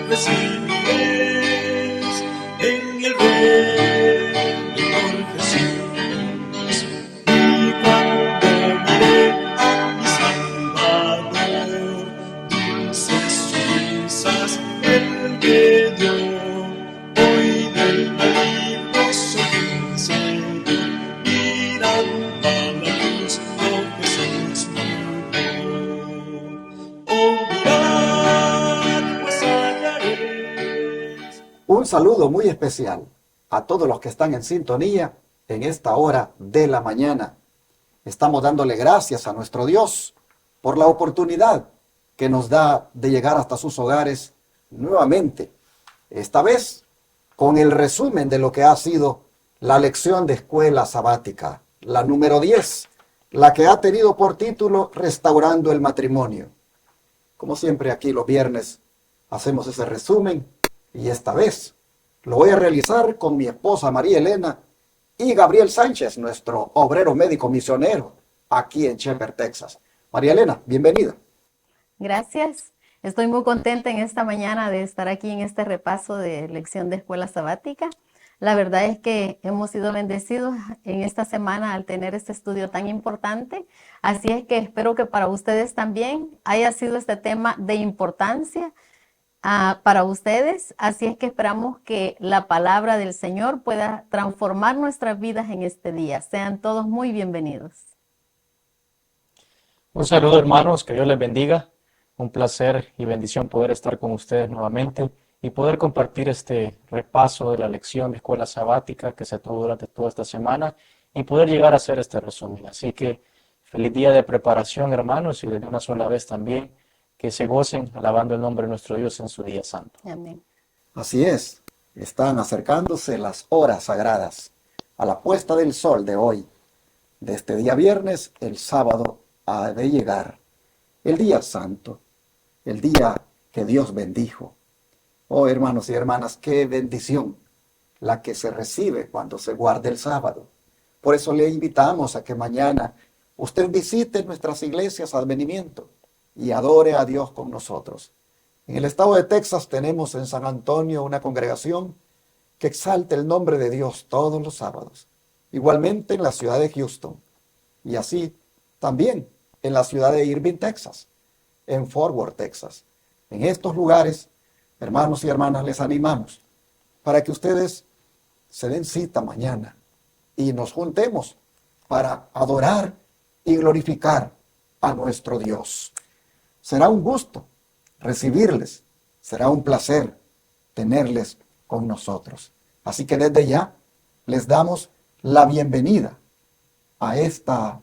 recibiréis en el reino Jesús. Y cuando miré a mi Salvador, dulces risas él me dio. Hoy del maligno soy vencido, mirando a la cruz, oh Jesús murió. Oh, mirad, pues hallaréis. Un saludo muy especial a todos los que están en sintonía en esta hora de la mañana. Estamos dándole gracias a nuestro Dios por la oportunidad que nos da de llegar hasta sus hogares nuevamente. Esta vez con el resumen de lo que ha sido la lección de escuela sabática, la número 10, la que ha tenido por título Restaurando el matrimonio. Como siempre aquí los viernes hacemos ese resumen y esta vez lo voy a realizar con mi esposa María Elena y Gabriel Sánchez, nuestro obrero médico misionero aquí en Shepherd, Texas. María Elena, bienvenida. Gracias. Estoy muy contenta en esta mañana de estar aquí en este repaso de lección de escuela sabática. La verdad es que hemos sido bendecidos en esta semana al tener este estudio tan importante. Así es que espero que para ustedes también haya sido este tema de importancia para ustedes. Así es que esperamos que la palabra del Señor pueda transformar nuestras vidas en este día. Sean todos muy bienvenidos. Un saludo, hermanos, que Dios les bendiga. Un placer y bendición poder estar con ustedes nuevamente y poder compartir este repaso de la lección de escuela sabática que se tuvo durante toda esta semana y poder llegar a hacer este resumen. Así que feliz día de preparación, hermanos, y de una sola vez también que se gocen alabando el nombre de nuestro Dios en su día santo. Amén. Así es, están acercándose las horas sagradas a la puesta del sol de hoy. De este día viernes, el sábado ha de llegar, el día santo, el día que Dios bendijo. Oh, hermanos y hermanas, qué bendición la que se recibe cuando se guarda el sábado. Por eso le invitamos a que mañana usted visite nuestras iglesias Advenimiento y adore a Dios con nosotros. En el estado de Texas tenemos en San Antonio una congregación que exalta el nombre de Dios todos los sábados. Igualmente en la ciudad de Houston. Y así también en la ciudad de Irving, Texas. En Fort Worth, Texas. En estos lugares, hermanos y hermanas, les animamos para que ustedes se den cita mañana y nos juntemos para adorar y glorificar a nuestro Dios. Será un gusto recibirles, será un placer tenerles con nosotros. Así que desde ya les damos la bienvenida a esta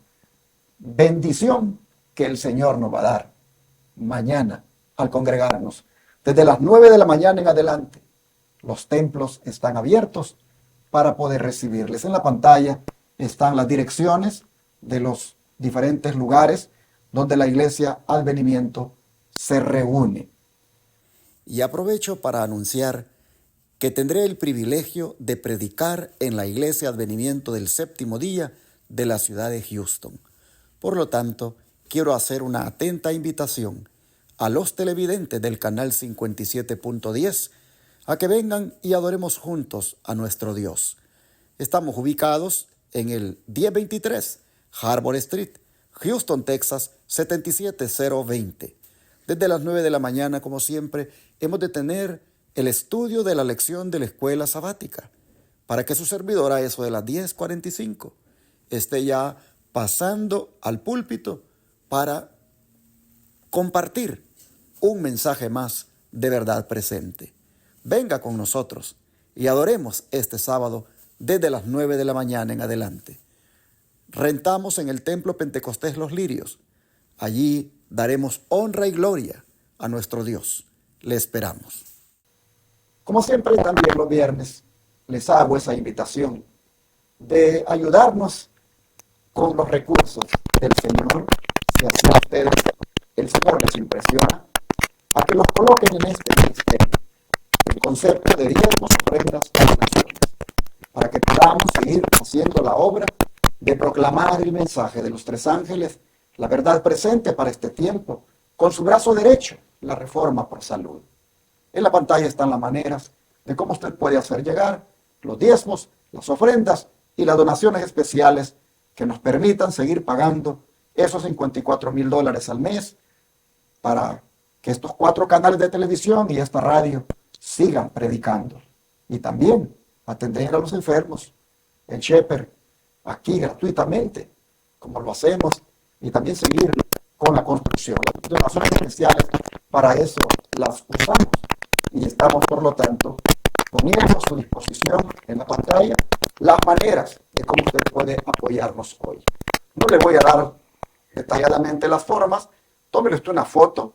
bendición que el Señor nos va a dar mañana al congregarnos. Desde las 9 de la mañana en adelante, los templos están abiertos para poder recibirles. En la pantalla están las direcciones de los diferentes lugares donde la iglesia Advenimiento se reúne. Y aprovecho para anunciar que tendré el privilegio de predicar en la iglesia Advenimiento del séptimo día de la ciudad de Houston. Por lo tanto, quiero hacer una atenta invitación a los televidentes del canal 57.10 a que vengan y adoremos juntos a nuestro Dios. Estamos ubicados en el 1023 Harbor Street, Houston, Texas, 77020. Desde las 9 de la mañana, como siempre, hemos de tener el estudio de la lección de la escuela sabática, para que su servidor a eso de las 10:45 esté ya pasando al púlpito para compartir un mensaje más de verdad presente. Venga con nosotros y adoremos este sábado desde las 9 de la mañana en adelante. Rentamos en el Templo Pentecostés Los Lirios. Allí daremos honra y gloria a nuestro Dios. Le esperamos. Como siempre, también los viernes les hago esa invitación de ayudarnos con los recursos del Señor. Si así a ustedes el Señor les impresiona, a que los coloquen en este ministerio. El concepto de diezmos, ofrendas y donaciones, para que podamos seguir haciendo la obra de proclamar el mensaje de los tres ángeles, la verdad presente para este tiempo, con su brazo derecho, la Reforma por Salud. En la pantalla están las maneras de cómo usted puede hacer llegar los diezmos, las ofrendas y las donaciones especiales que nos permitan seguir pagando esos $54,000 al mes para que estos 4 canales de televisión y esta radio sigan predicando. Y también atender a los enfermos en Shepherd, aquí gratuitamente, como lo hacemos, y también seguir con la construcción. Las donaciones especiales para eso las usamos y estamos, por lo tanto, poniendo a su disposición en la pantalla las maneras de cómo usted puede apoyarnos hoy. No le voy a dar detalladamente las formas. Tómele usted una foto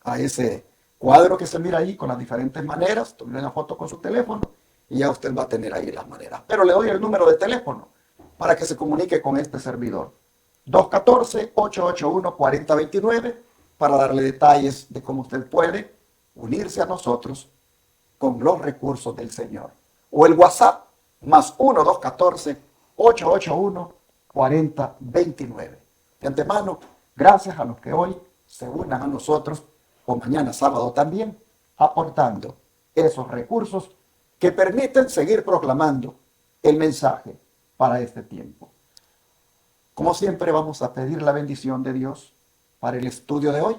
a ese cuadro que se mira ahí con las diferentes maneras. Tómele una foto con su teléfono y ya usted va a tener ahí las maneras. Pero le doy el número de teléfono para que se comunique con este servidor. 214-881-4029 para darle detalles de cómo usted puede unirse a nosotros con los recursos del Señor. O el WhatsApp más 1-214-881-4029. De antemano, gracias a los que hoy se unan a nosotros, o mañana sábado también, aportando esos recursos que permiten seguir proclamando el mensaje para este tiempo. Como siempre, vamos a pedir la bendición de Dios para el estudio de hoy.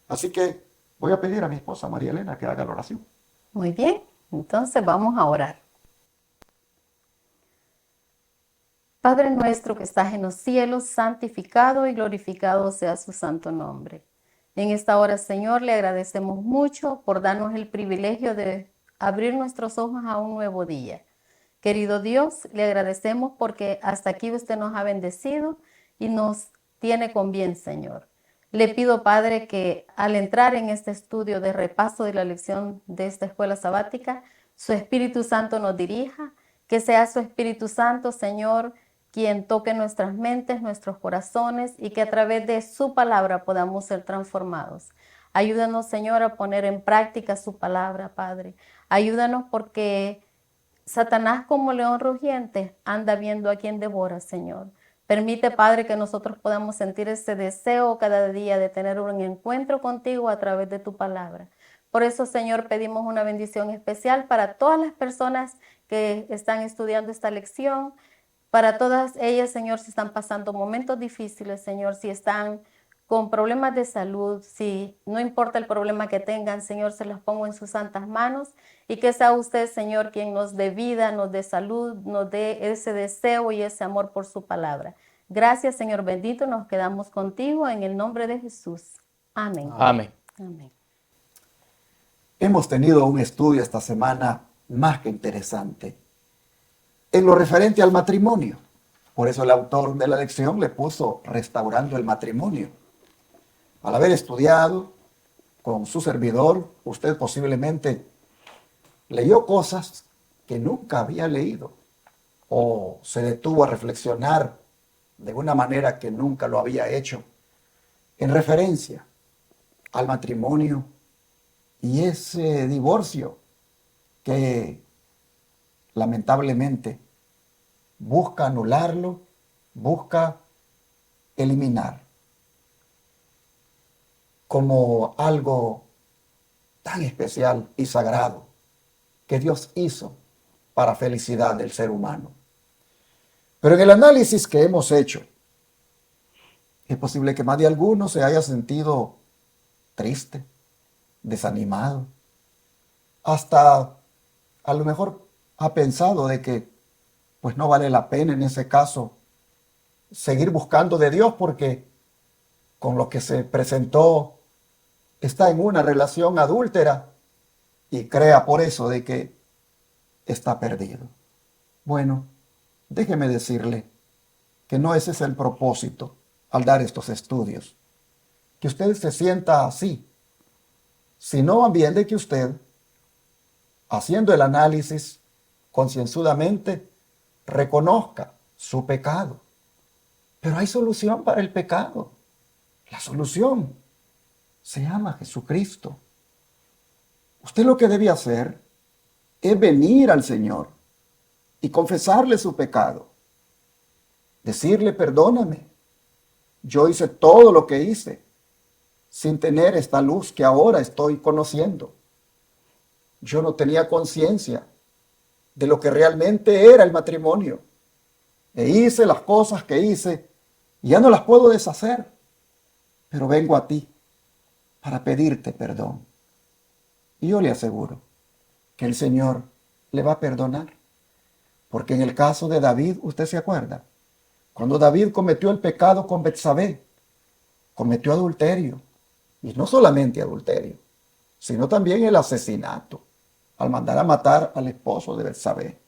Así que voy a pedir a mi esposa María Elena que haga la oración. Muy bien, entonces vamos a orar. Padre nuestro que estás en los cielos, santificado y glorificado sea su santo nombre. En esta hora, Señor, le agradecemos mucho por darnos el privilegio de abrir nuestros ojos a un nuevo día. Querido Dios, le agradecemos porque hasta aquí usted nos ha bendecido y nos tiene con bien, Señor. Le pido, Padre, que al entrar en este estudio de repaso de la lección de esta escuela sabática, su Espíritu Santo nos dirija, que sea su Espíritu Santo, Señor, quien toque nuestras mentes, nuestros corazones y que a través de su palabra podamos ser transformados. Ayúdanos, Señor, a poner en práctica su palabra, Padre. Ayúdanos porque Satanás, como león rugiente, anda viendo a quien devora, Señor. Permite, Padre, que nosotros podamos sentir ese deseo cada día de tener un encuentro contigo a través de tu palabra. Por eso, Señor, pedimos una bendición especial para todas las personas que están estudiando esta lección, para todas ellas, Señor, si están pasando momentos difíciles, Señor, si están con problemas de salud, si no importa el problema que tengan, Señor, se los pongo en sus santas manos y que sea usted, Señor, quien nos dé vida, nos dé salud, nos dé ese deseo y ese amor por su palabra. Gracias, Señor bendito, nos quedamos contigo en el nombre de Jesús. Amén. Amén. Amén. Hemos tenido un estudio esta semana más que interesante en lo referente al matrimonio. Por eso el autor de la lección le puso restaurando el matrimonio. Al haber estudiado con su servidor, usted posiblemente leyó cosas que nunca había leído o se detuvo a reflexionar de una manera que nunca lo había hecho en referencia al matrimonio y ese divorcio que lamentablemente busca anularlo, busca eliminar como algo tan especial y sagrado que Dios hizo para felicidad del ser humano. Pero en el análisis que hemos hecho, es posible que más de alguno se haya sentido triste, desanimado, hasta a lo mejor ha pensado de que pues no vale la pena en ese caso seguir buscando de Dios porque con lo que se presentó está en una relación adúltera y crea por eso de que está perdido. Bueno, déjeme decirle que no ese es el propósito al dar estos estudios, que usted se sienta así, sino también de que usted, haciendo el análisis concienzudamente, reconozca su pecado. Pero hay solución para el pecado. La solución se llama Jesucristo. Usted lo que debe hacer es venir al Señor y confesarle su pecado. Decirle, perdóname, yo hice todo lo que hice sin tener esta luz que ahora estoy conociendo. Yo no tenía conciencia de lo que realmente era el matrimonio. E hice las cosas que hice y ya no las puedo deshacer. Pero vengo a ti para pedirte perdón. Y yo le aseguro que el Señor le va a perdonar. Porque en el caso de David, usted se acuerda, cuando David cometió el pecado con Betsabé, cometió adulterio. Y no solamente adulterio, sino también el asesinato, al mandar a matar al esposo de Betsabé.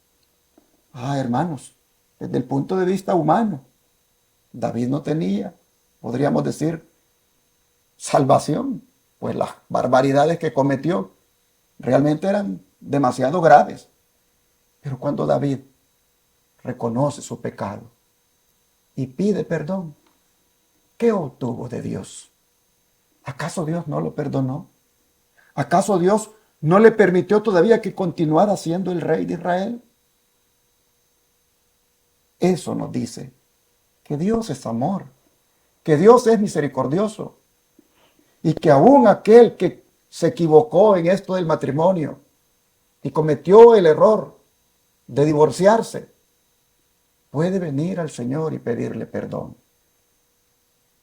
Hermanos, desde el punto de vista humano, David no tenía, podríamos decir, salvación, pues las barbaridades que cometió realmente eran demasiado graves. Pero cuando David reconoce su pecado y pide perdón, ¿qué obtuvo de Dios? ¿Acaso Dios no lo perdonó? ¿Acaso Dios no le permitió todavía que continuara siendo el rey de Israel? Eso nos dice que Dios es amor, que Dios es misericordioso y que aún aquel que se equivocó en esto del matrimonio y cometió el error de divorciarse, puede venir al Señor y pedirle perdón.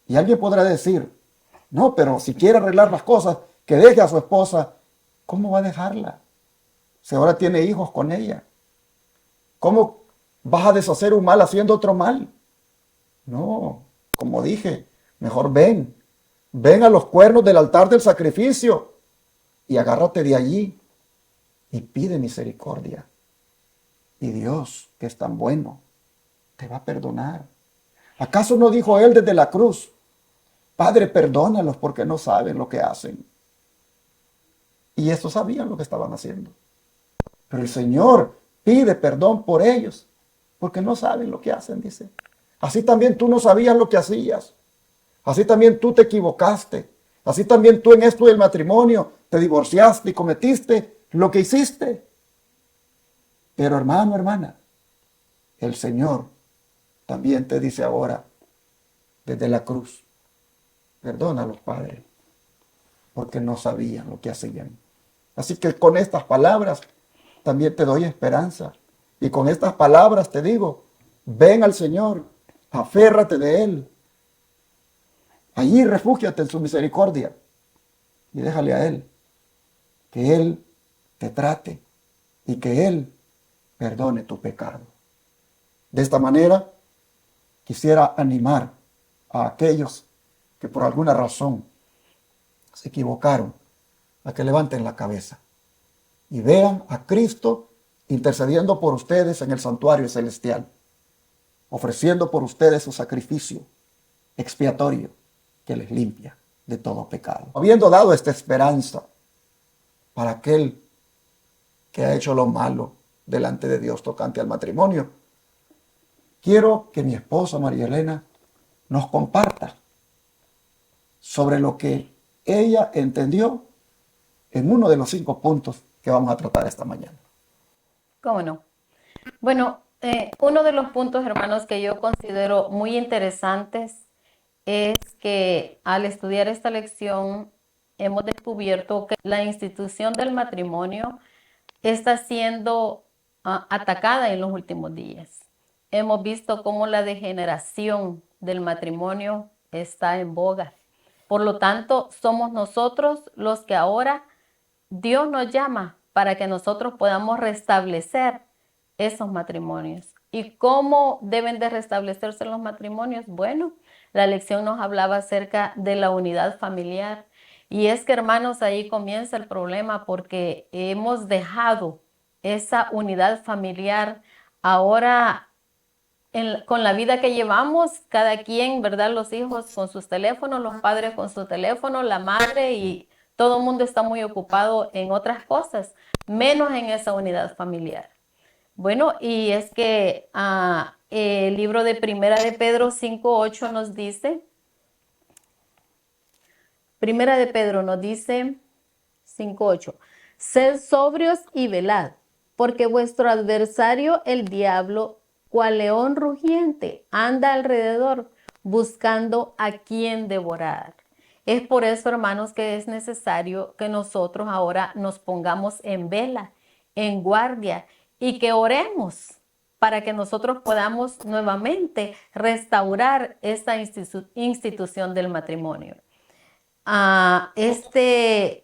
Y alguien podrá decir, no, pero si quiere arreglar las cosas, que deje a su esposa. ¿Cómo va a dejarla? Si ahora tiene hijos con ella. ¿Cómo vas a deshacer un mal haciendo otro mal? No, como dije, mejor ven a los cuernos del altar del sacrificio y agárrate de allí y pide misericordia. Y Dios, que es tan bueno, te va a perdonar. ¿Acaso no dijo él desde la cruz, Padre, perdónalos porque no saben lo que hacen? Y estos sabían lo que estaban haciendo. Pero el Señor pide perdón por ellos porque no saben lo que hacen, dice. Así también tú no sabías lo que hacías. Así también tú te equivocaste. Así también tú en esto del matrimonio te divorciaste y cometiste lo que hiciste. Pero hermano, hermana, el Señor también te dice ahora, desde la cruz, perdona a los padres, porque no sabían lo que hacían. Así que con estas palabras también te doy esperanza. Y con estas palabras te digo, ven al Señor, aférrate de Él. Allí refúgiate en su misericordia y déjale a Él que Él te trate y que Él perdone tu pecado. De esta manera, quisiera animar a aquellos que por alguna razón se equivocaron a que levanten la cabeza y vean a Cristo intercediendo por ustedes en el santuario celestial, ofreciendo por ustedes su sacrificio expiatorio que les limpia de todo pecado. Habiendo dado esta esperanza para aquel que ha hecho lo malo delante de Dios tocante al matrimonio, quiero que mi esposa María Elena nos comparta sobre lo que ella entendió en uno de los 5 puntos que vamos a tratar esta mañana. ¿Cómo no? Bueno, uno de los puntos, hermanos, que yo considero muy interesantes es que al estudiar esta lección hemos descubierto que la institución del matrimonio está siendo atacada en los últimos días. Hemos visto cómo la degeneración del matrimonio está en boga. Por lo tanto, somos nosotros los que ahora Dios nos llama para que nosotros podamos restablecer esos matrimonios. ¿Y cómo deben de restablecerse los matrimonios? Bueno, la lección nos hablaba acerca de la unidad familiar. Y es que, hermanos, ahí comienza el problema porque hemos dejado esa unidad familiar. Ahora, con la vida que llevamos, cada quien, ¿verdad? Los hijos con sus teléfonos, los padres con su teléfono, la madre, y todo el mundo está muy ocupado en otras cosas, menos en esa unidad familiar. Bueno, y es que el libro de Primera de Pedro 5:8 nos dice, Primera de Pedro nos dice 5:8, sed sobrios y velad, porque vuestro adversario el diablo, cual león rugiente, anda alrededor buscando a quien devorar. Es por eso, hermanos, que es necesario que nosotros ahora nos pongamos en vela, en guardia y que oremos para que nosotros podamos nuevamente restaurar esta institución del matrimonio. Este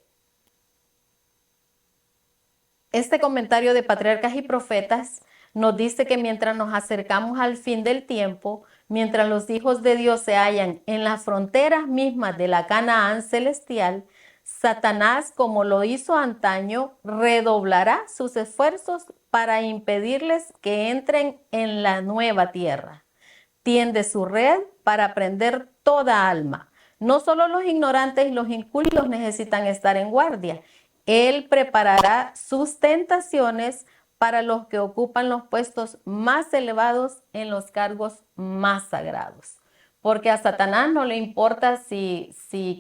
comentario de Patriarcas y Profetas nos dice que mientras nos acercamos al fin del tiempo, mientras los hijos de Dios se hallan en las fronteras mismas de la Canaán celestial, Satanás, como lo hizo antaño, redoblará sus esfuerzos para impedirles que entren en la nueva tierra. Tiende su red para prender toda alma. No solo los ignorantes y los incultos necesitan estar en guardia. Él preparará sus tentaciones para los que ocupan los puestos más elevados en los cargos más sagrados. Porque a Satanás no le importa si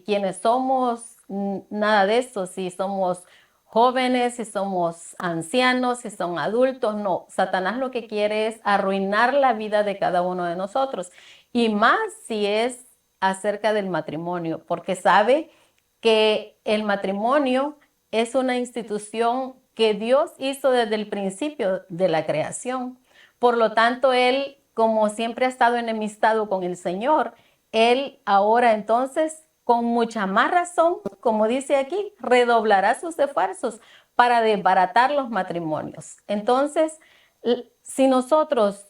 quienes somos, nada de eso, si somos jóvenes, si somos ancianos, si son adultos, no. Satanás lo que quiere es arruinar la vida de cada uno de nosotros. Y más si es acerca del matrimonio, porque sabe que el matrimonio es una institución que Dios hizo desde el principio de la creación. Por lo tanto, Él, como siempre ha estado enemistado con el Señor, Él ahora entonces, con mucha más razón, como dice aquí, redoblará sus esfuerzos para desbaratar los matrimonios. Entonces, si nosotros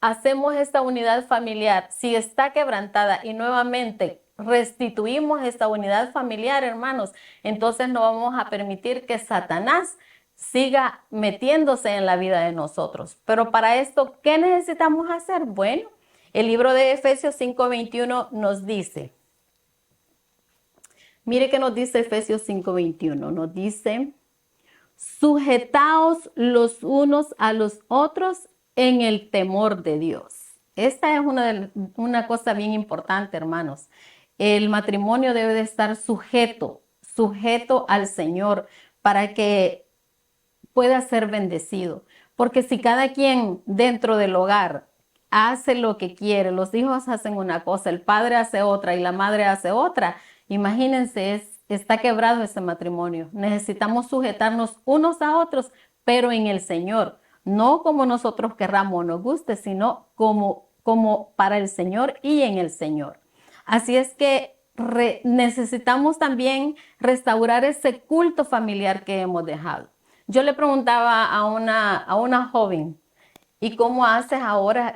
hacemos esta unidad familiar, si está quebrantada y nuevamente restituimos esta unidad familiar, hermanos, entonces no vamos a permitir que Satanás siga metiéndose en la vida de nosotros. Pero para esto, ¿qué necesitamos hacer? Bueno, el libro de Efesios 5:21 nos dice, mire que nos dice Efesios 5:21, nos dice, sujetaos los unos a los otros en el temor de Dios. Esta es una cosa bien importante, hermanos. El matrimonio debe de estar sujeto al Señor para que pueda ser bendecido. Porque si cada quien dentro del hogar hace lo que quiere, los hijos hacen una cosa, el padre hace otra y la madre hace otra, imagínense, está quebrado ese matrimonio. Necesitamos sujetarnos unos a otros, pero en el Señor. No como nosotros querramos o nos guste, sino como para el Señor y en el Señor. Así es que necesitamos también restaurar ese culto familiar que hemos dejado. Yo le preguntaba a una joven, ¿y cómo haces ahora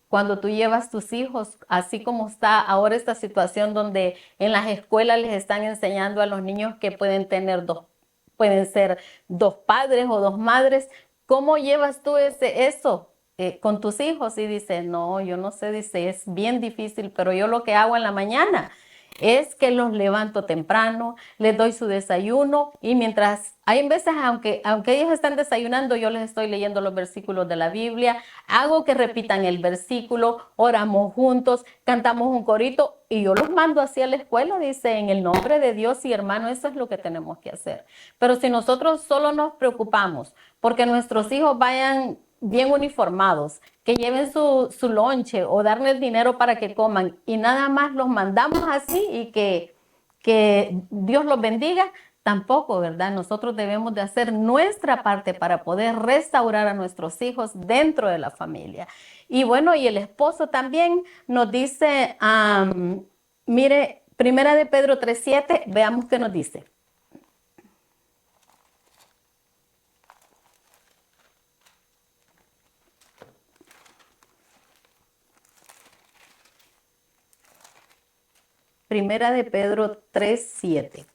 cuando tú llevas tus hijos, así como está ahora esta situación donde en las escuelas les están enseñando a los niños que pueden ser dos padres o dos madres? ¿Cómo llevas tú eso con tus hijos? Y dice, no, yo no sé, dice, es bien difícil, pero yo lo que hago en la mañana es que los levanto temprano, les doy su desayuno y mientras, hay veces, aunque ellos están desayunando, yo les estoy leyendo los versículos de la Biblia, hago que repitan el versículo, oramos juntos, cantamos un corito y yo los mando así a la escuela, dice, en el nombre de Dios y hermano, eso es lo que tenemos que hacer. Pero si nosotros solo nos preocupamos porque nuestros hijos vayan bien uniformados, que lleven su lonche o darles dinero para que coman y nada más los mandamos así y que Dios los bendiga, tampoco, ¿verdad? Nosotros debemos de hacer nuestra parte para poder restaurar a nuestros hijos dentro de la familia. Y bueno, y el esposo también nos dice, mire, Primera de Pedro 3:7, veamos qué nos dice. Primera de Pedro 3:7.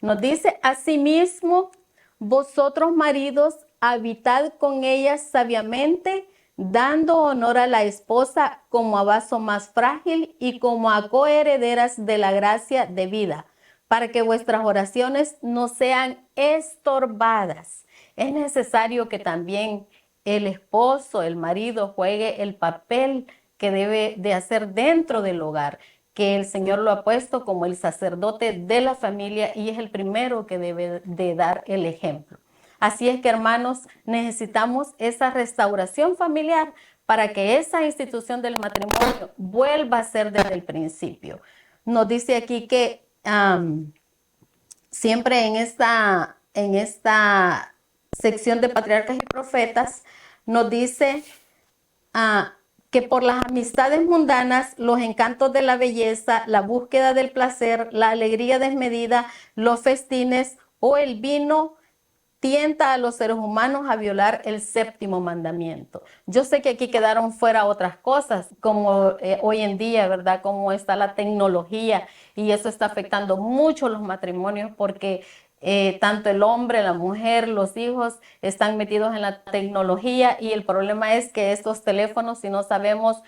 Nos dice, asimismo, vosotros maridos, habitad con ellas sabiamente, dando honor a la esposa como a vaso más frágil y como a coherederas de la gracia de vida, para que vuestras oraciones no sean estorbadas. Es necesario que también el esposo, el marido, juegue el papel que debe de hacer dentro del hogar, que el Señor lo ha puesto como el sacerdote de la familia y es el primero que debe de dar el ejemplo. Así es que, hermanos, necesitamos esa restauración familiar para que esa institución del matrimonio vuelva a ser desde el principio. nos dice aquí que siempre en esta sección de patriarcas y profetas nos dice que por las amistades mundanas, los encantos de la belleza, la búsqueda del placer, la alegría desmedida, los festines o el vino tienta a los seres humanos a violar el séptimo mandamiento. Yo sé que aquí quedaron fuera otras cosas, como hoy en día, ¿verdad? Cómo está la tecnología, y eso está afectando mucho los matrimonios porque tanto el hombre, la mujer, los hijos están metidos en la tecnología, y el problema es que estos teléfonos, si no sabemos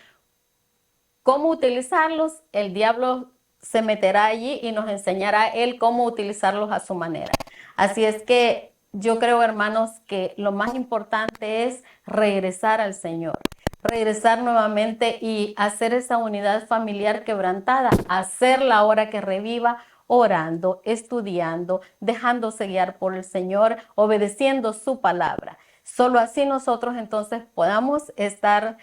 cómo utilizarlos, el diablo se meterá allí y nos enseñará él cómo utilizarlos a su manera. Así es que yo creo, hermanos, que lo más importante es regresar al Señor, regresar nuevamente y hacer esa unidad familiar quebrantada, hacerla ahora que reviva, orando, estudiando, dejándose guiar por el Señor, obedeciendo su palabra. Solo así nosotros entonces podamos estar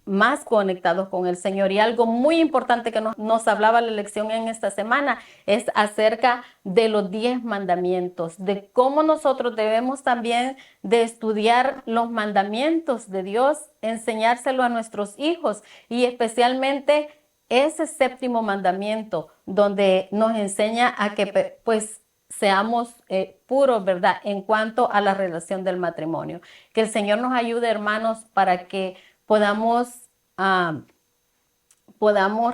más conectados con el Señor. Y algo muy importante que nos hablaba la lección en esta semana es acerca de los 10 mandamientos, de cómo nosotros debemos también de estudiar los mandamientos de Dios, enseñárselo a nuestros hijos, y especialmente ese séptimo mandamiento donde nos enseña a que pues seamos puros, ¿verdad? En cuanto a la relación del matrimonio. Que el Señor nos ayude, hermanos, para que podamos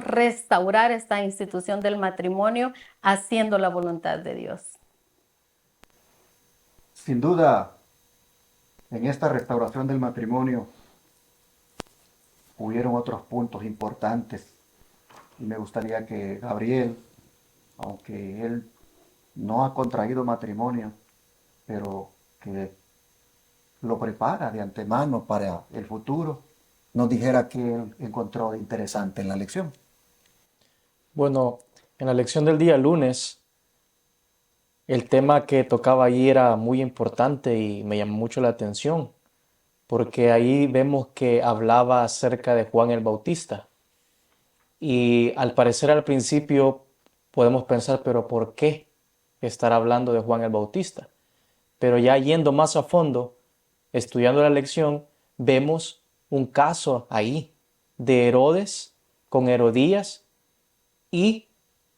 restaurar esta institución del matrimonio haciendo la voluntad de Dios. Sin duda, en esta restauración del matrimonio hubieron otros puntos importantes, y me gustaría que Gabriel, aunque él no ha contraído matrimonio, pero que lo prepara de antemano para el futuro, nos dijera qué él encontró de interesante en la lección. Bueno, en la lección del día lunes, el tema que tocaba allí era muy importante y me llamó mucho la atención, porque ahí vemos que hablaba acerca de Juan el Bautista. Y al parecer al principio podemos pensar, pero ¿por qué estar hablando de Juan el Bautista? Pero ya yendo más a fondo, estudiando la lección, vemos un caso ahí de Herodes con Herodías, y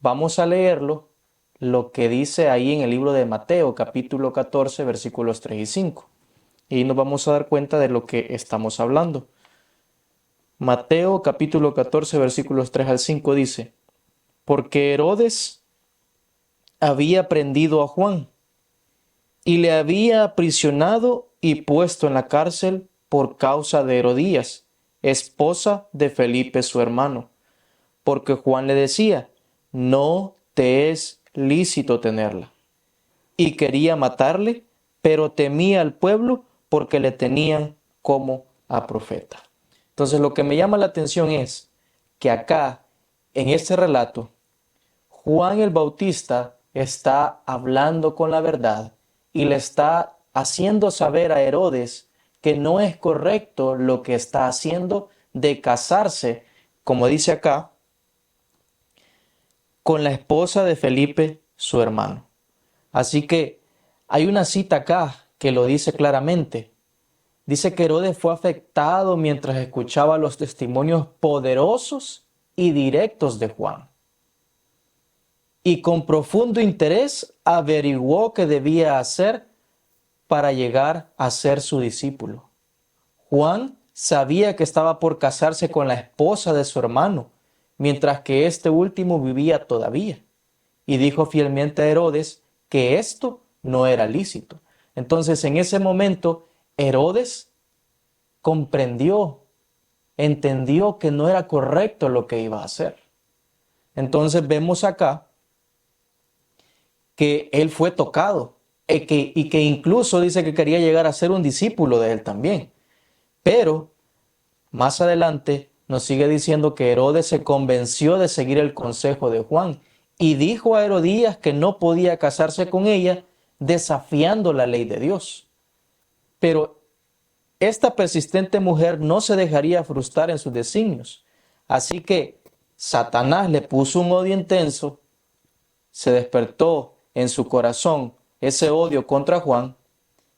vamos a leerlo, lo que dice ahí en el libro de Mateo, capítulo 14, versículos 3 y 5. Y nos vamos a dar cuenta de lo que estamos hablando. Mateo, capítulo 14, versículos 3 al 5 dice: porque Herodes había prendido a Juan y le había aprisionado y puesto en la cárcel por causa de Herodías, esposa de Felipe su hermano, porque Juan le decía: no te es lícito tenerla. Y quería matarle, pero temía al pueblo porque le tenían como a profeta. Entonces lo que me llama la atención es que acá, en este relato, Juan el Bautista está hablando con la verdad y le está haciendo saber a Herodes que no es correcto lo que está haciendo de casarse, como dice acá, con la esposa de Felipe, su hermano. Así que hay una cita acá que lo dice claramente. Dice que Herodes fue afectado mientras escuchaba los testimonios poderosos y directos de Juan. Y con profundo interés averiguó qué debía hacer para llegar a ser su discípulo. Juan sabía que estaba por casarse con la esposa de su hermano, mientras que este último vivía todavía. Y dijo fielmente a Herodes que esto no era lícito. Entonces, en ese momento, Herodes comprendió, entendió que no era correcto lo que iba a hacer. Entonces vemos acá que él fue tocado y que incluso dice que quería llegar a ser un discípulo de él también. Pero más adelante nos sigue diciendo que Herodes se convenció de seguir el consejo de Juan y dijo a Herodías que no podía casarse con ella, desafiando la ley de Dios. Pero esta persistente mujer no se dejaría frustrar en sus designios. Así que Satanás le puso un odio intenso, se despertó en su corazón ese odio contra Juan,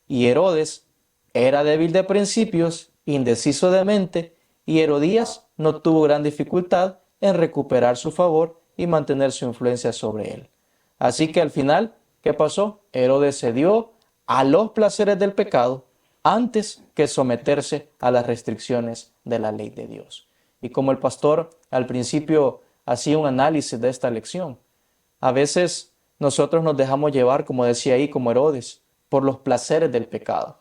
y Herodes era débil de principios, indeciso de mente, y Herodías no tuvo gran dificultad en recuperar su favor y mantener su influencia sobre él. Así que al final, ¿qué pasó? Herodes cedió a los placeres del pecado antes que someterse a las restricciones de la ley de Dios. Y como el pastor al principio hacía un análisis de esta lección, a veces nosotros nos dejamos llevar, como decía ahí, como Herodes, por los placeres del pecado.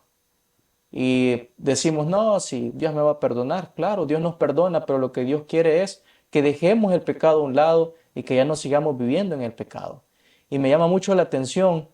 Y decimos, no, si Dios me va a perdonar. Claro, Dios nos perdona, pero lo que Dios quiere es que dejemos el pecado a un lado y que ya no sigamos viviendo en el pecado. Y me llama mucho la atención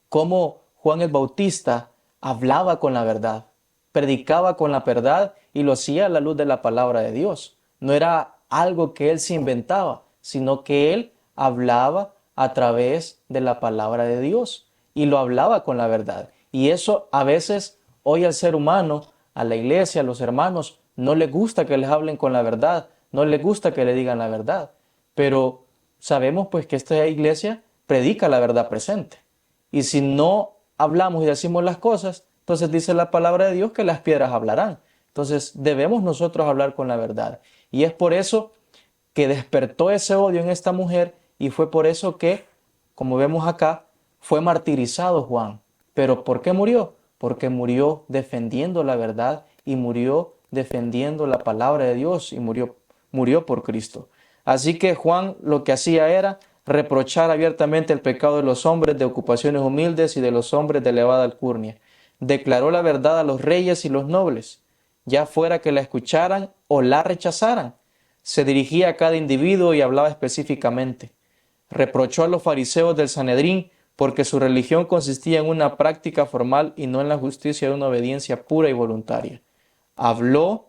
cómo Juan el Bautista hablaba con la verdad, predicaba con la verdad y lo hacía a la luz de la palabra de Dios. No era algo que él se inventaba, sino que él hablaba a través de la palabra de Dios y lo hablaba con la verdad. Y eso a veces hoy al ser humano, a la iglesia, a los hermanos, no les gusta que les hablen con la verdad, no les gusta que le digan la verdad. Pero sabemos pues que esta iglesia predica la verdad presente. Y si no hablamos y decimos las cosas, entonces dice la palabra de Dios que las piedras hablarán. Entonces debemos nosotros hablar con la verdad. Y es por eso que despertó ese odio en esta mujer y fue por eso que, como vemos acá, fue martirizado Juan. ¿Pero por qué murió? Porque murió defendiendo la verdad y murió defendiendo la palabra de Dios y murió por Cristo. Así que Juan lo que hacía era reprochar abiertamente el pecado de los hombres de ocupaciones humildes y de los hombres de elevada alcurnia. Declaró la verdad a los reyes y los nobles, ya fuera que la escucharan o la rechazaran. Se dirigía a cada individuo y hablaba específicamente. Reprochó a los fariseos del Sanedrín porque su religión consistía en una práctica formal y no en la justicia de una obediencia pura y voluntaria. Habló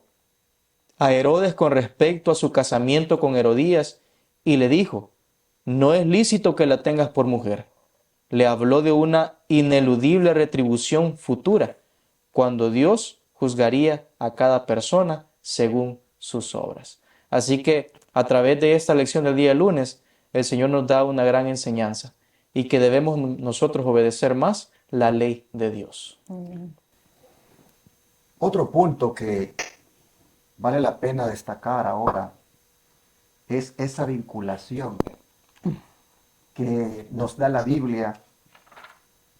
a Herodes con respecto a su casamiento con Herodías y le dijo, no es lícito que la tengas por mujer. Le habló de una ineludible retribución futura, cuando Dios juzgaría a cada persona según sus obras. Así que a través de esta lección del día lunes, el Señor nos da una gran enseñanza y que debemos nosotros obedecer más la ley de Dios. Otro punto que vale la pena destacar ahora es esa vinculación que nos da la Biblia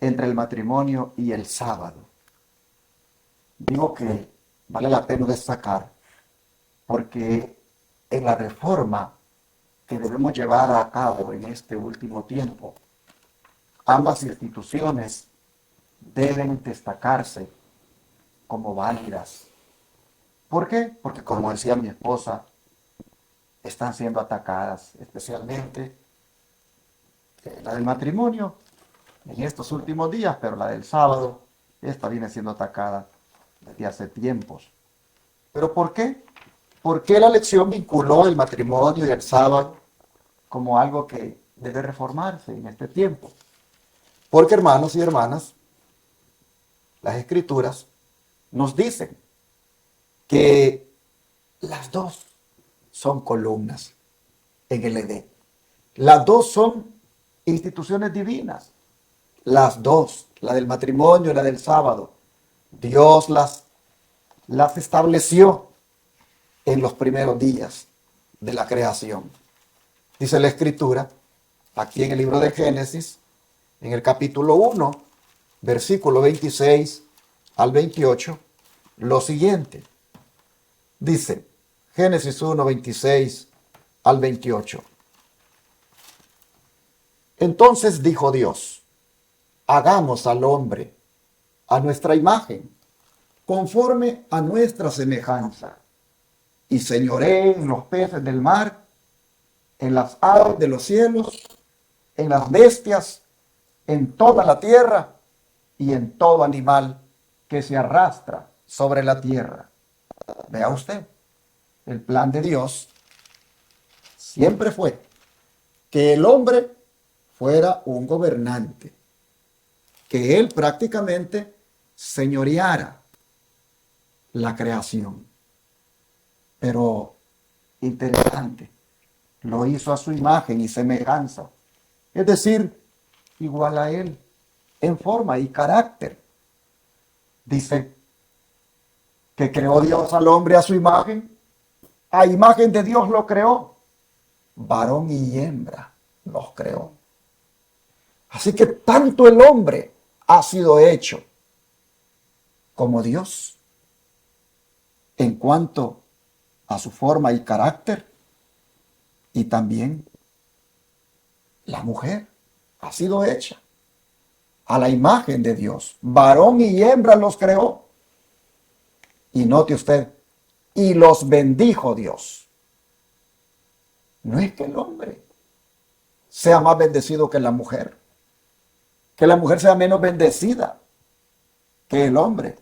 entre el matrimonio y el sábado. Digo que vale la pena destacar porque en la reforma que debemos llevar a cabo en este último tiempo, ambas instituciones deben destacarse como válidas. ¿Por qué? Porque como decía mi esposa, están siendo atacadas, especialmente la del matrimonio en estos últimos días, pero la del sábado, esta viene siendo atacada desde hace tiempos. ¿Pero por qué? ¿Por qué la lección vinculó el matrimonio y el sábado como algo que debe reformarse en este tiempo? Porque, hermanos y hermanas, las escrituras nos dicen que las dos son columnas en el Edén. Las dos son instituciones divinas. Las dos, la del matrimonio y la del sábado, Dios las estableció en los primeros días de la creación. Dice la escritura, aquí en el libro de Génesis, en el capítulo 1, versículo 26 al 28, lo siguiente. Dice, Génesis 1, 26 al 28. Entonces dijo Dios, hagamos al hombre a nuestra imagen, conforme a nuestra semejanza, y señoree en los peces del mar, en las aves de los cielos, en las bestias, en toda la tierra y en todo animal que se arrastra sobre la tierra. Vea usted, el plan de Dios siempre fue que el hombre fuera un gobernante, que él prácticamente señoreara la creación. Pero Interesante. Lo hizo a su imagen y semejanza. Es decir, igual a él, en forma y carácter. Dice que creó Dios al hombre a su imagen. A imagen de Dios lo creó. Varón y hembra los creó. Así que tanto el hombre ha sido hecho como Dios en cuanto a su forma y carácter, y también la mujer ha sido hecha a la imagen de Dios. Varón y hembra los creó. Y note usted, y los bendijo Dios. No es que el hombre sea más bendecido que la mujer sea menos bendecida que el hombre.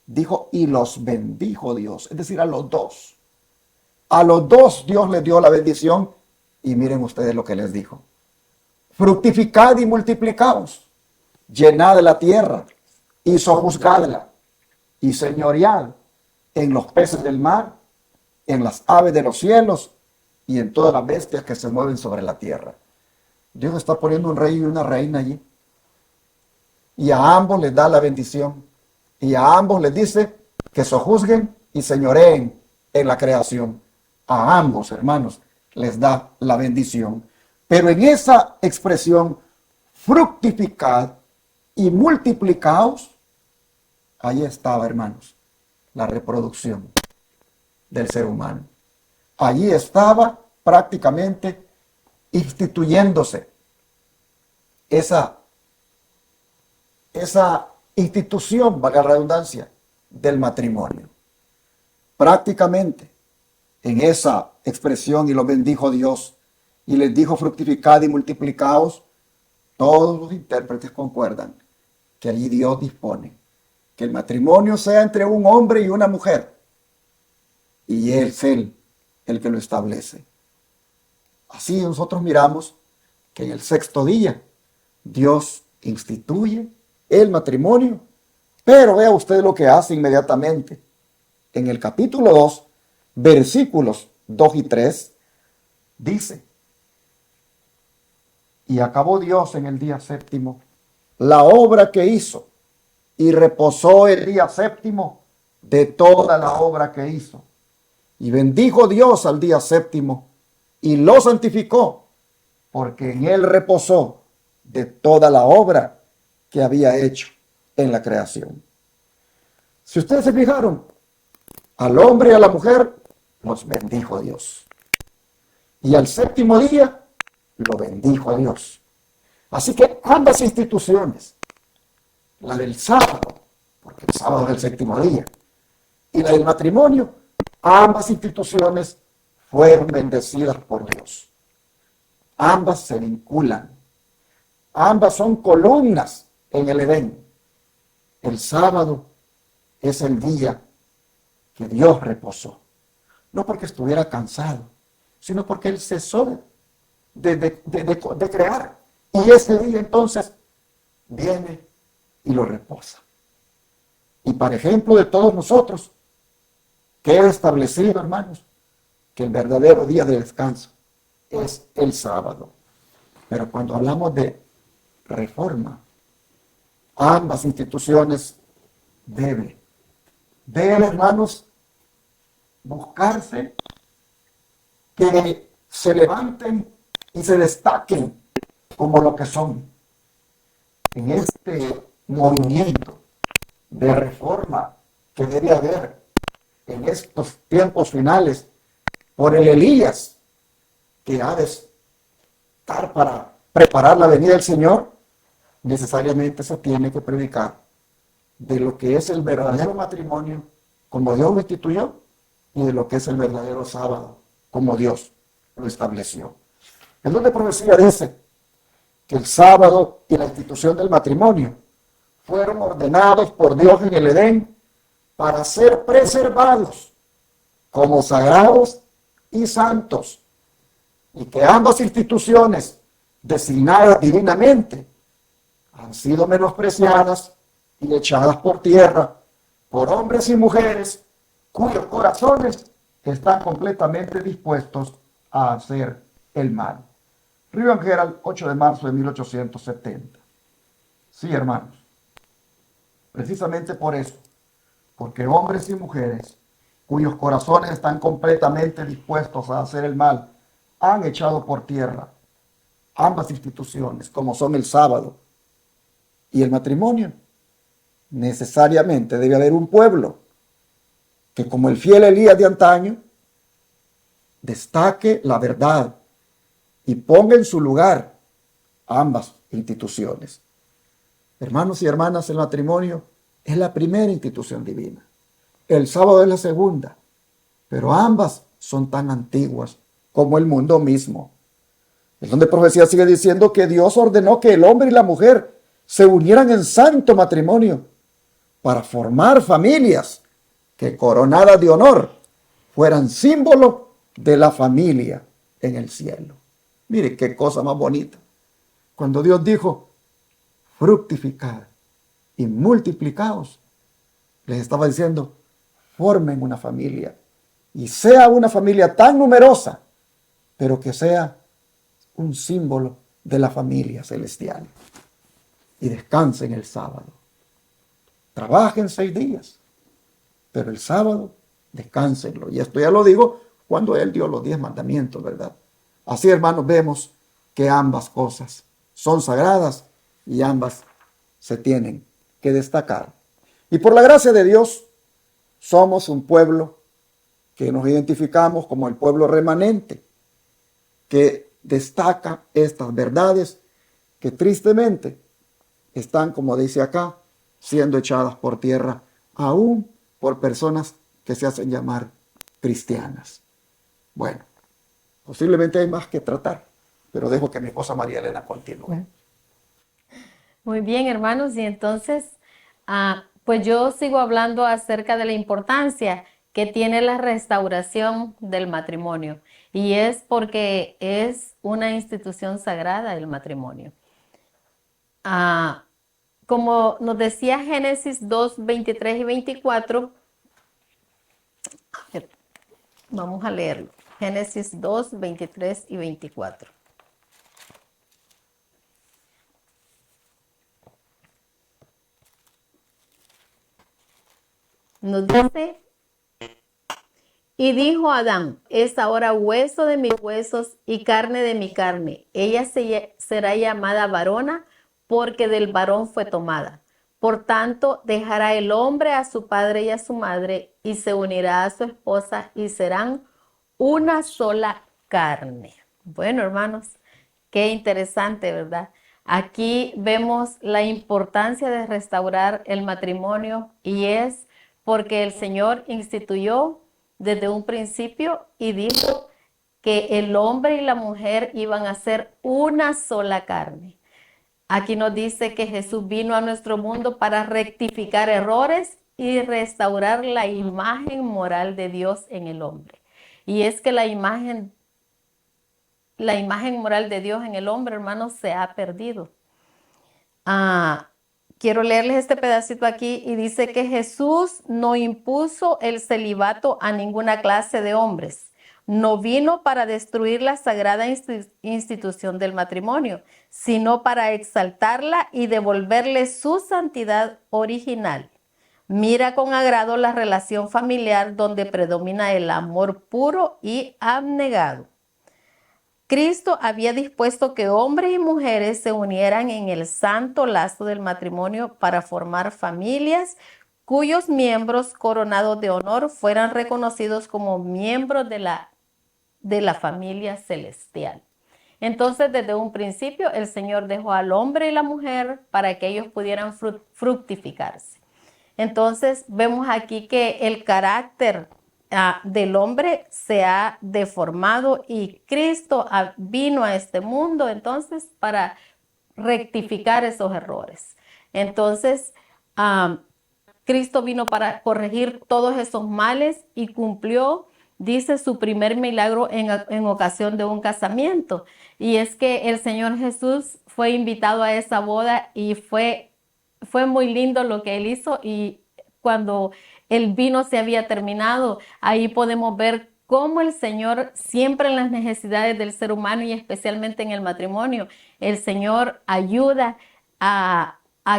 Dijo, y los bendijo Dios, es decir, a los dos. A los dos Dios les dio la bendición, y miren ustedes lo que les dijo. Fructificad y multiplicaos, llenad la tierra y sojuzgadla, y señoread en los peces del mar, en las aves de los cielos, y en todas las bestias que se mueven sobre la tierra. Dios está poniendo un rey y una reina allí. Y a ambos les da la bendición. Y a ambos les dice que sojuzguen y señoreen en la creación. A ambos, hermanos, les da la bendición. Pero en esa expresión, fructificad y multiplicaos, ahí estaba, hermanos, la reproducción del ser humano. Allí estaba prácticamente instituyéndose esa institución, valga la redundancia, del matrimonio. Prácticamente en esa expresión, y lo bendijo Dios, y les dijo fructificad y multiplicaos, todos los intérpretes concuerdan que allí Dios dispone que el matrimonio sea entre un hombre y una mujer, y es Él el que lo establece. Así nosotros miramos que en el sexto día Dios instituye el matrimonio, pero vea usted lo que hace inmediatamente. En el capítulo 2, versículos 2 y 3, dice, y acabó Dios en el día séptimo la obra que hizo, y reposó el día séptimo de toda la obra que hizo. Y bendijo Dios al día séptimo, y lo santificó, porque en él reposó de toda la obra que había hecho en la creación. Si ustedes se fijaron, al hombre y a la mujer los bendijo Dios. Y al séptimo día lo bendijo a Dios. Así que ambas instituciones, la del sábado, porque el sábado es el séptimo día, y la del matrimonio, ambas instituciones fueron bendecidas por Dios. Ambas se vinculan. Ambas son columnas en el Edén. El sábado es el día que Dios reposó. No porque estuviera cansado, sino porque Él cesó de crear. Y ese día entonces viene y lo reposa. Y para ejemplo de todos nosotros, queda establecido, hermanos, que el verdadero día de descanso es el sábado. Pero cuando hablamos de reforma, ambas instituciones deben, hermanos, buscarse que se levanten y se destaquen como lo que son en este movimiento de reforma que debe haber en estos tiempos finales por el Elías que ha de estar para preparar la venida del Señor. Necesariamente se tiene que predicar de lo que es el verdadero matrimonio como Dios lo instituyó y de lo que es el verdadero sábado como Dios lo estableció. El don de profecía dice que el sábado y la institución del matrimonio fueron ordenados por Dios en el Edén para ser preservados como sagrados y santos, y que ambas instituciones designadas divinamente han sido menospreciadas y echadas por tierra por hombres y mujeres cuyos corazones están completamente dispuestos a hacer el mal. Río Herald, 8 de marzo de 1870. Sí, hermanos, precisamente por eso, porque hombres y mujeres cuyos corazones están completamente dispuestos a hacer el mal, han echado por tierra ambas instituciones, como son el sábado y el matrimonio. Necesariamente debe haber un pueblo que, como el fiel Elías de antaño, destaque la verdad y ponga en su lugar ambas instituciones. Hermanos y hermanas, el matrimonio es la primera institución divina. El sábado es la segunda, pero ambas son tan antiguas como el mundo mismo. El don de profecía sigue diciendo que Dios ordenó que el hombre y la mujer se unieran en santo matrimonio para formar familias que, coronadas de honor, fueran símbolo de la familia en el cielo. Mire qué cosa más bonita. Cuando Dios dijo, fructificad y multiplicaos, les estaba diciendo, formen una familia y sea una familia tan numerosa, pero que sea un símbolo de la familia celestial. Y descansen el sábado. Trabajen 6 días, pero el sábado descánsenlo. Y esto ya lo digo cuando Él dio los 10 mandamientos, ¿verdad? Así, hermanos, vemos que ambas cosas son sagradas y ambas se tienen que destacar. Y por la gracia de Dios, somos un pueblo que nos identificamos como el pueblo remanente, que destaca estas verdades que tristemente están, como dice acá, siendo echadas por tierra, aún por personas que se hacen llamar cristianas. Bueno, posiblemente hay más que tratar, pero dejo que mi esposa María Elena continúe. Muy bien, hermanos, y entonces, pues yo sigo hablando acerca de la importancia que tiene la restauración del matrimonio, y es porque es una institución sagrada el matrimonio. Como nos decía Génesis 2, 23 y 24, vamos a leerlo. Génesis 2, 23 y 24. Nos dice, y dijo Adán, es ahora hueso de mis huesos y carne de mi carne. Ella será llamada varona porque del varón fue tomada. Por tanto, dejará el hombre a su padre y a su madre y se unirá a su esposa y serán una sola carne. Bueno, hermanos, qué interesante, ¿verdad? Aquí vemos la importancia de restaurar el matrimonio y es porque el Señor instituyó desde un principio y dijo que el hombre y la mujer iban a ser una sola carne. Aquí nos dice que Jesús vino a nuestro mundo para rectificar errores y restaurar la imagen moral de Dios en el hombre. Y es que la imagen moral de Dios en el hombre, hermanos, se ha perdido. Quiero leerles este pedacito aquí y dice que Jesús no impuso el celibato a ninguna clase de hombres. No vino para destruir la sagrada institución del matrimonio, sino para exaltarla y devolverle su santidad original. Mira con agrado la relación familiar donde predomina el amor puro y abnegado. Cristo había dispuesto que hombres y mujeres se unieran en el santo lazo del matrimonio para formar familias cuyos miembros coronados de honor fueran reconocidos como miembros de la familia celestial. Entonces, desde un principio, el Señor dejó al hombre y la mujer para que ellos pudieran fructificarse. Entonces, vemos aquí que el carácter del hombre se ha deformado y Cristo vino a este mundo entonces para rectificar esos errores. Entonces, Cristo vino para corregir todos esos males y cumplió, dice, su primer milagro en ocasión de un casamiento. Y es que el Señor Jesús fue invitado a esa boda y fue muy lindo lo que Él hizo, y cuando el vino se había terminado, ahí podemos ver cómo el Señor siempre en las necesidades del ser humano y especialmente en el matrimonio, el Señor ayuda a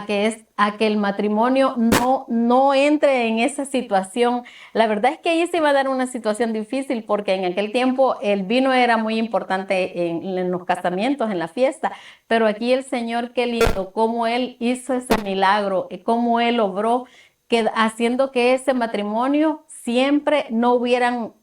que el matrimonio no entre en esa situación. La verdad es que ahí se iba a dar una situación difícil porque en aquel tiempo el vino era muy importante en los casamientos, en la fiesta, pero aquí el Señor, qué lindo, cómo Él hizo ese milagro, cómo Él obró, haciendo que ese matrimonio siempre no hubieran,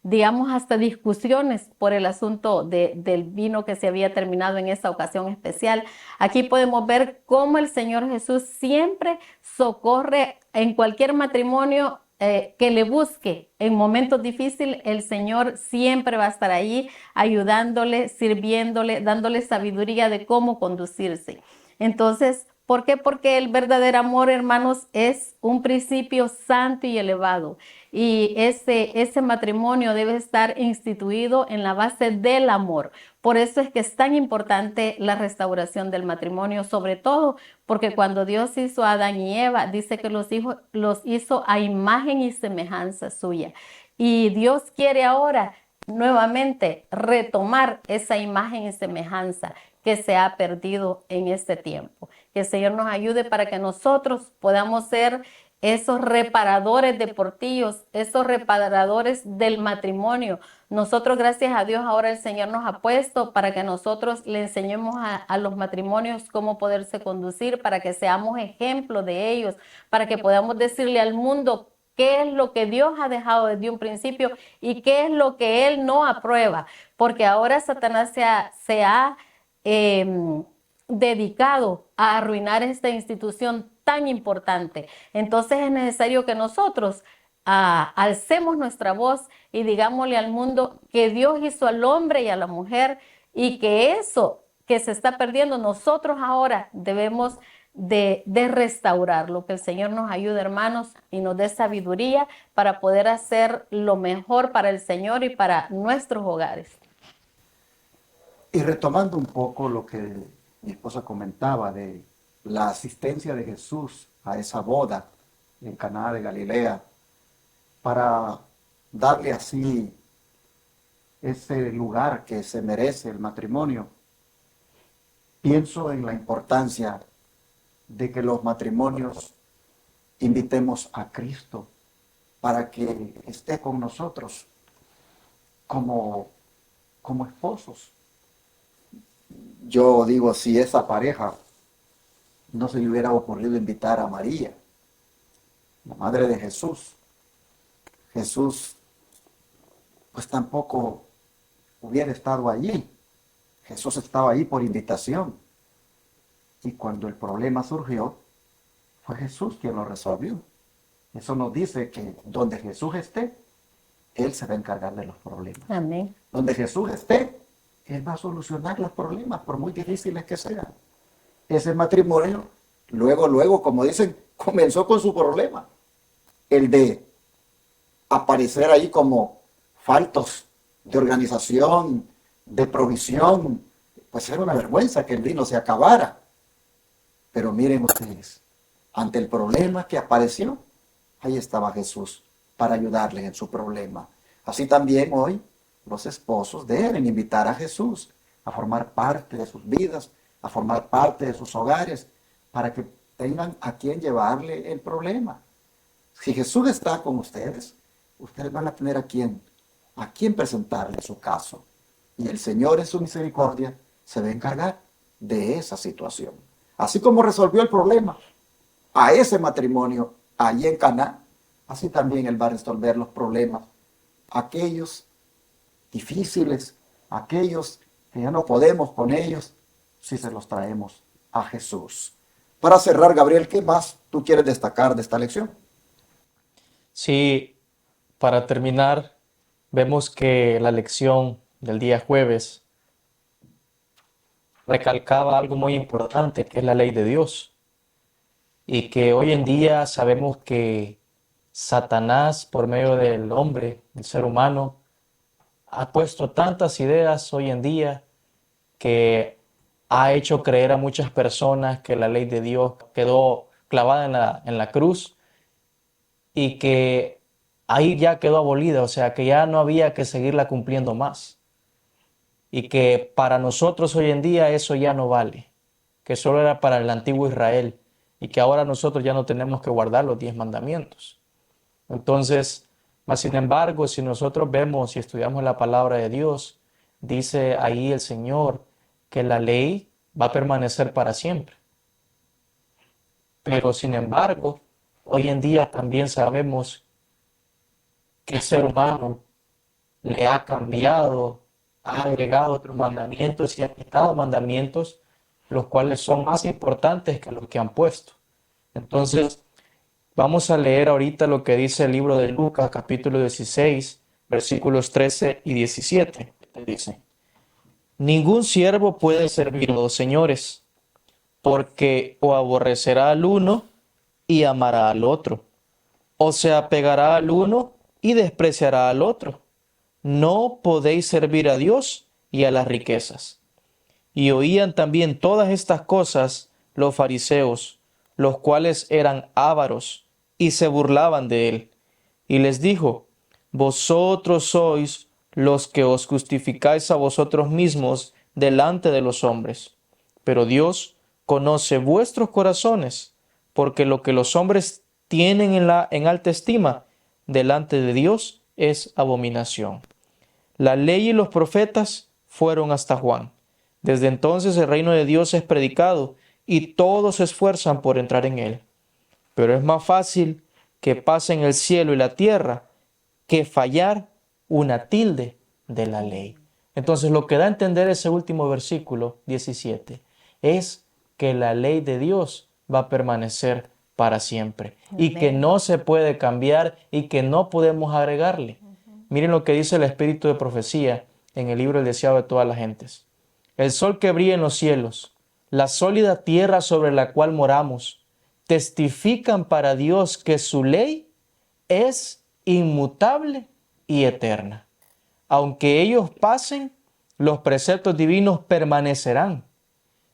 digamos, hasta discusiones por el asunto del vino que se había terminado en esa ocasión especial. Aquí podemos ver cómo el Señor Jesús siempre socorre en cualquier matrimonio que le busque en momentos difíciles. El Señor siempre va a estar ahí ayudándole, sirviéndole, dándole sabiduría de cómo conducirse. Entonces, ¿por qué? Porque el verdadero amor, hermanos, es un principio santo y elevado. Y ese matrimonio debe estar instituido en la base del amor. Por eso es que es tan importante la restauración del matrimonio, sobre todo porque cuando Dios hizo a Adán y Eva, dice que los hizo a imagen y semejanza suya. Y Dios quiere ahora nuevamente retomar esa imagen y semejanza que se ha perdido en este tiempo. Que el Señor nos ayude para que nosotros podamos ser esos reparadores de portillos, esos reparadores del matrimonio. Nosotros, gracias a Dios, ahora el Señor nos ha puesto para que nosotros le enseñemos a los matrimonios cómo poderse conducir, para que seamos ejemplo de ellos, para que podamos decirle al mundo qué es lo que Dios ha dejado desde un principio y qué es lo que Él no aprueba, porque ahora Satanás se ha dedicado a arruinar esta institución tan importante. Entonces es necesario que nosotros alcemos nuestra voz y digámosle al mundo que Dios hizo al hombre y a la mujer y que eso que se está perdiendo, nosotros ahora debemos de restaurarlo. Que el Señor nos ayude, hermanos, y nos dé sabiduría para poder hacer lo mejor para el Señor y para nuestros hogares. Y retomando un poco lo que mi esposa comentaba de la asistencia de Jesús a esa boda en Caná de Galilea, para darle así ese lugar que se merece el matrimonio, pienso en la importancia de que los matrimonios invitemos a Cristo para que esté con nosotros como esposos. Yo digo, si esa pareja no se le hubiera ocurrido invitar a María, la madre de Jesús, Jesús pues tampoco hubiera estado allí. Jesús estaba ahí por invitación. Y cuando el problema surgió, fue Jesús quien lo resolvió. Eso nos dice que donde Jesús esté, Él se va a encargar de los problemas. Amén. Donde Jesús esté, Él va a solucionar los problemas, por muy difíciles que sean. Ese matrimonio, luego, como dicen, comenzó con su problema. El de aparecer ahí como faltos de organización, de provisión. Pues era una vergüenza que el vino se acabara. Pero miren ustedes, ante el problema que apareció, ahí estaba Jesús para ayudarles en su problema. Así también hoy los esposos deben invitar a Jesús a formar parte de sus vidas, a formar parte de sus hogares, para que tengan a quien llevarle el problema. Si Jesús está con ustedes, ustedes van a tener a quien presentarle su caso. Y el Señor en su misericordia se va a encargar de esa situación. Así como resolvió el problema a ese matrimonio allí en Caná, así también Él va a resolver los problemas, aquellos difíciles, aquellos que ya no podemos con ellos, si se los traemos a Jesús. Para cerrar, Gabriel, ¿qué más tú quieres destacar de esta lección? Sí, para terminar, vemos que la lección del día jueves recalcaba algo muy importante, que es la ley de Dios. Y que hoy en día sabemos que Satanás, por medio del hombre, el ser humano, ha puesto tantas ideas hoy en día que ha hecho creer a muchas personas que la ley de Dios quedó clavada en la cruz y que ahí ya quedó abolida, o sea que ya no había que seguirla cumpliendo más. Y que para nosotros hoy en día eso ya no vale, que solo era para el antiguo Israel y que ahora nosotros ya no tenemos que guardar los 10 mandamientos. Entonces, mas sin embargo, si nosotros vemos y estudiamos la palabra de Dios, dice ahí el Señor que la ley va a permanecer para siempre. Pero sin embargo, hoy en día también sabemos que el ser humano le ha cambiado, ha agregado otros mandamientos y ha quitado mandamientos, los cuales son más importantes que los que han puesto. Entonces, vamos a leer ahorita lo que dice el libro de Lucas, capítulo 16, versículos 13 y 17. Dice: ningún siervo puede servir a dos señores, porque o aborrecerá al uno y amará al otro, o se apegará al uno y despreciará al otro. No podéis servir a Dios y a las riquezas. Y oían también todas estas cosas los fariseos, los cuales eran ávaros, y se burlaban de él. Y les dijo: vosotros sois los que os justificáis a vosotros mismos delante de los hombres, pero Dios conoce vuestros corazones, porque lo que los hombres tienen en alta estima delante de Dios es abominación. La ley y los profetas fueron hasta Juan. Desde entonces el reino de Dios es predicado y todos se esfuerzan por entrar en él. Pero es más fácil que pasen el cielo y la tierra que fallar una tilde de la ley. Entonces lo que da a entender ese último versículo 17 es que la ley de Dios va a permanecer para siempre y que no se puede cambiar y que no podemos agregarle. Miren lo que dice el Espíritu de Profecía en el libro El deseado de todas las gentes. El sol que brilla en los cielos, la sólida tierra sobre la cual moramos, testifican para Dios que su ley es inmutable y eterna. Aunque ellos pasen, los preceptos divinos permanecerán.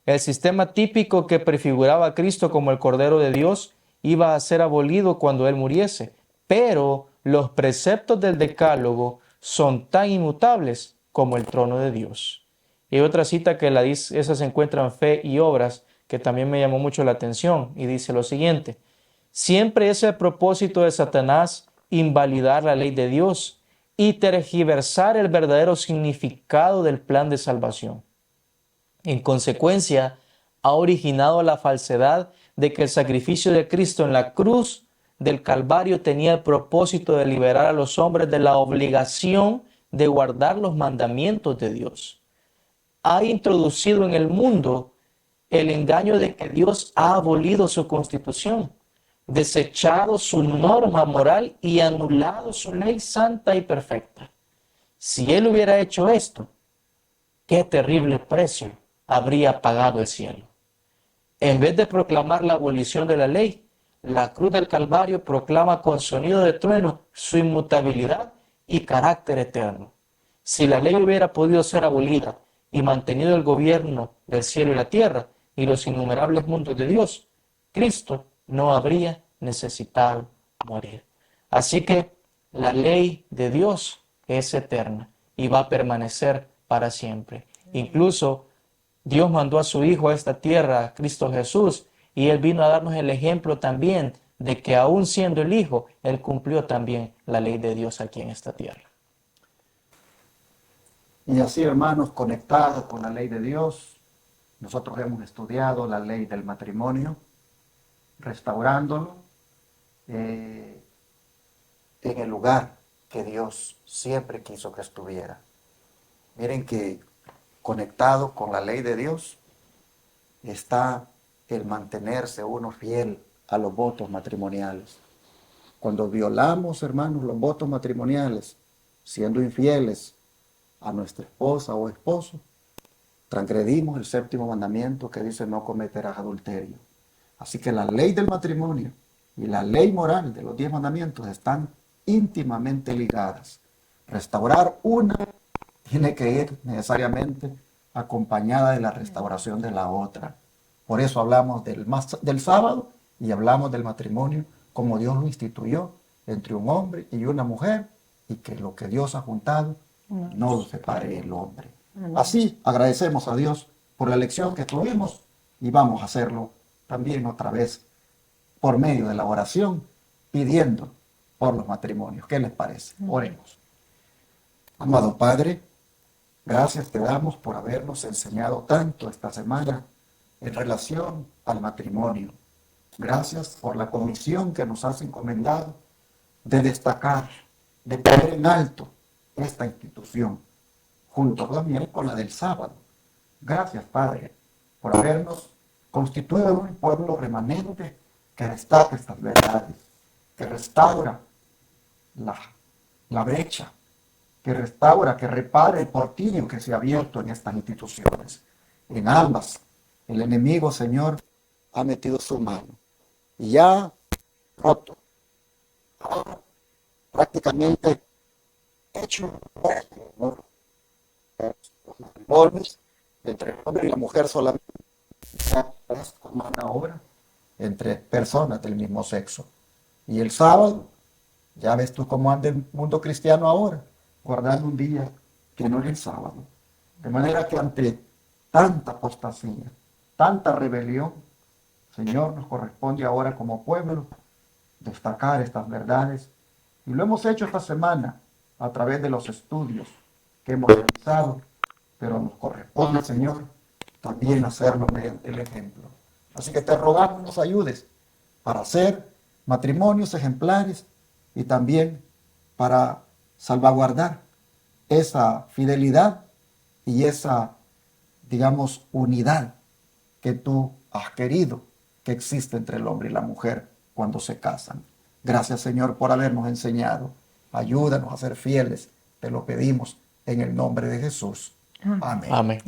El sistema típico que prefiguraba a Cristo como el Cordero de Dios iba a ser abolido cuando Él muriese, pero los preceptos del Decálogo son tan inmutables como el trono de Dios. Y hay otra cita que esa se encuentra en Fe y Obras, que también me llamó mucho la atención, y dice lo siguiente: siempre es el propósito de Satanás invalidar la ley de Dios y tergiversar el verdadero significado del plan de salvación. En consecuencia, ha originado la falsedad de que el sacrificio de Cristo en la cruz del Calvario tenía el propósito de liberar a los hombres de la obligación de guardar los mandamientos de Dios. Ha introducido en el mundo el engaño de que Dios ha abolido su constitución, desechado su norma moral y anulado su ley santa y perfecta. Si Él hubiera hecho esto, qué terrible precio habría pagado el cielo. En vez de proclamar la abolición de la ley, la cruz del Calvario proclama con sonido de trueno su inmutabilidad y carácter eterno. Si la ley hubiera podido ser abolida y mantenido el gobierno del cielo y la tierra y los innumerables mundos de Dios, Cristo no habría necesitado morir. Así que la ley de Dios es eterna y va a permanecer para siempre. Incluso Dios mandó a su Hijo a esta tierra, Cristo Jesús, y Él vino a darnos el ejemplo también de que aún siendo el Hijo, Él cumplió también la ley de Dios aquí en esta tierra. Y así, hermanos, conectados con la ley de Dios, nosotros hemos estudiado la ley del matrimonio, restaurándolo en el lugar que Dios siempre quiso que estuviera. Miren que conectado con la ley de Dios está el mantenerse uno fiel a los votos matrimoniales. Cuando violamos, hermanos, los votos matrimoniales, siendo infieles a nuestra esposa o esposo, transgredimos el séptimo mandamiento que dice: no cometerás adulterio. Así que la ley del matrimonio y la ley moral de los 10 mandamientos están íntimamente ligadas. Restaurar una tiene que ir necesariamente acompañada de la restauración de la otra. Por eso hablamos del sábado y hablamos del matrimonio como Dios lo instituyó entre un hombre y una mujer, y que lo que Dios ha juntado no lo separe el hombre. Así agradecemos a Dios por la lección que tuvimos y vamos a hacerlo también otra vez por medio de la oración, pidiendo por los matrimonios. ¿Qué les parece? Oremos. Amado Padre, gracias te damos por habernos enseñado tanto esta semana en relación al matrimonio. Gracias por la comisión que nos has encomendado de destacar, de poner en alto esta institución, junto también con la del sábado. Gracias, Padre, por habernos constituido un pueblo remanente que destaca estas verdades, que restaura la brecha, que restaura, que repara el portillo que se ha abierto en estas instituciones. En ambas, el enemigo, Señor, ha metido su mano y ya roto. Ahora, prácticamente hecho los matrimonios entre el hombre y la mujer solamente es como una obra entre personas del mismo sexo. Y el sábado, ya ves tú cómo anda el mundo cristiano ahora, guardando un día que no es el sábado. De manera que ante tanta apostasía, tanta rebelión, Señor, nos corresponde ahora como pueblo destacar estas verdades. Y lo hemos hecho esta semana a través de los estudios que hemos realizado, pero nos corresponde, Señor, también hacerlo mediante el ejemplo. Así que te rogamos nos ayudes para hacer matrimonios ejemplares y también para salvaguardar esa fidelidad y esa, digamos, unidad que tú has querido que existe entre el hombre y la mujer cuando se casan. Gracias, Señor, por habernos enseñado. Ayúdanos a ser fieles. Te lo pedimos en el nombre de Jesús. Amén. Amén.